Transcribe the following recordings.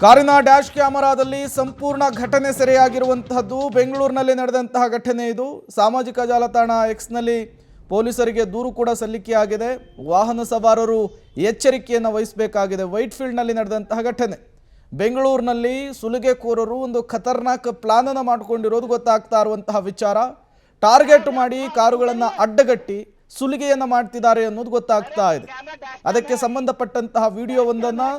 ಕಾರಿನ ಡ್ಯಾಶ್ ಕ್ಯಾಮೆರಾದಲ್ಲಿ ಸಂಪೂರ್ಣ ಘಟನೆ ಸೆರೆಯಾಗಿರುವಂತಹದ್ದು ಬೆಂಗಳೂರಿನಲ್ಲಿ ನಡೆದಂತಹ ಘಟನೆ ಇದು. ಸಾಮಾಜಿಕ ಜಾಲತಾಣ ಎಕ್ಸ್ನಲ್ಲಿ ಪೊಲೀಸರಿಗೆ ದೂರು ಕೂಡ ಸಲ್ಲಿಕೆಯಾಗಿದೆ. ವಾಹನ ಸವಾರರು ಎಚ್ಚರಿಕೆಯನ್ನು ವಹಿಸಬೇಕಾಗಿದೆ. ವೈಟ್ಫೀಲ್ಡ್ನಲ್ಲಿ ನಡೆದಂತಹ ಘಟನೆ. ಬೆಂಗಳೂರಿನಲ್ಲಿ ಸುಲಿಗೆಕೋರರು ಒಂದು ಖತರ್ನಾಕ್ ಪ್ಲಾನ್ ಅನ್ನು ಮಾಡಿಕೊಂಡಿರೋದು ಗೊತ್ತಾಗ್ತಾ ಇರುವಂತಹ ವಿಚಾರ. ಟಾರ್ಗೆಟ್ ಮಾಡಿ ಕಾರುಗಳನ್ನು ಅಡ್ಡಗಟ್ಟಿ ಸುಲಿಗೆಯನ್ನು ಮಾಡ್ತಿದ್ದಾರೆ ಅನ್ನೋದು ಗೊತ್ತಾಗ್ತಾ ಇದೆ. ಅದಕ್ಕೆ ಸಂಬಂಧಪಟ್ಟಂತಹ ವಿಡಿಯೋವೊಂದನ್ನು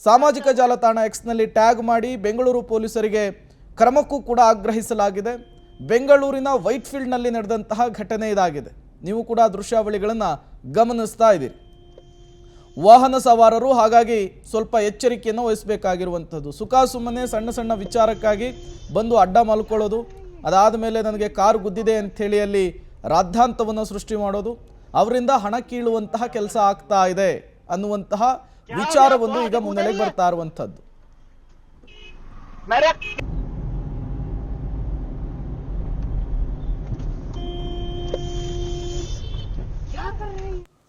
ಸಾಮಾಜಿಕ ಜಾಲತಾಣ ಎಕ್ಸ್ನಲ್ಲಿ ಟ್ಯಾಗ್ ಮಾಡಿ ಬೆಂಗಳೂರು ಪೊಲೀಸರಿಗೆ ಕ್ರಮಕ್ಕೂ ಕೂಡ ಆಗ್ರಹಿಸಲಾಗಿದೆ. ಬೆಂಗಳೂರಿನ ವೈಟ್ಫೀಲ್ಡ್ನಲ್ಲಿ ನಡೆದಂತಹ ಘಟನೆ ಇದಾಗಿದೆ. ನೀವು ಕೂಡ ದೃಶ್ಯಾವಳಿಗಳನ್ನು ಗಮನಿಸ್ತಾ ಇದ್ದೀರಿ. ವಾಹನ ಸವಾರರು ಹಾಗಾಗಿ ಸ್ವಲ್ಪ ಎಚ್ಚರಿಕೆಯನ್ನು ವಹಿಸಬೇಕಾಗಿರುವಂಥದ್ದು. ಸುಮ್ಮನೆ ಸಣ್ಣ ಸಣ್ಣ ವಿಚಾರಕ್ಕಾಗಿ ಬಂದು ಅಡ್ಡ ಮಲ್ಕೊಳ್ಳೋದು, ಅದಾದ ಮೇಲೆ ನನಗೆ ಕಾರು ಗುದ್ದಿದೆ ಅಂಥೇಳಿ ಅಲ್ಲಿ ರಾದ್ಧಾಂತವನ್ನು ಸೃಷ್ಟಿ ಮಾಡೋದು, ಅವರಿಂದ ಹಣ ಕೀಳುವಂತಹ ಕೆಲಸ ಆಗ್ತಾ ಇದೆ ಅನ್ನುವಂತಹ ವಿಚಾರವೊಂದು ಈಗ ಮುನ್ನೆಲೆಗೆ ಬರ್ತಾ ಇರುವಂಥದ್ದು.